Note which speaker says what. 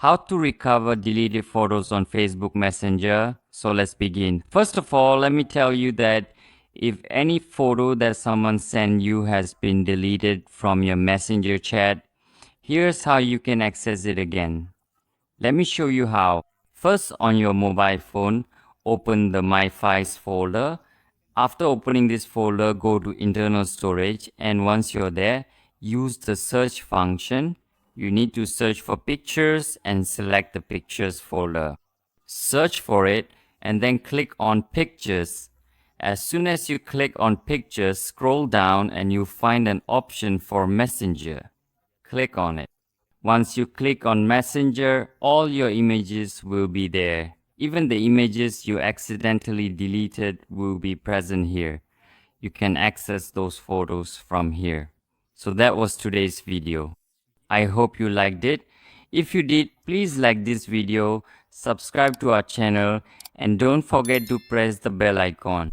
Speaker 1: How to recover deleted photos on Facebook Messenger. So let's begin. First of all, let me tell you that if any photo that someone sent you has been deleted from your Messenger chat, here's how you can access it again. Let me show you how. First, on your mobile phone, open the My Files folder. After opening this folder, go to internal storage, and once you're there, use the search function. You need to search for pictures and select the pictures folder. Search for it and then click on pictures. As soon as you click on pictures, scroll down and you'll find an option for Messenger. Click on it. Once you click on Messenger, all your images will be there. Even the images you accidentally deleted will be present here. You can access those photos from here. So that was today's video. I hope you liked it. If you did, please like this video, subscribe to our channel, and don't forget to press the bell icon.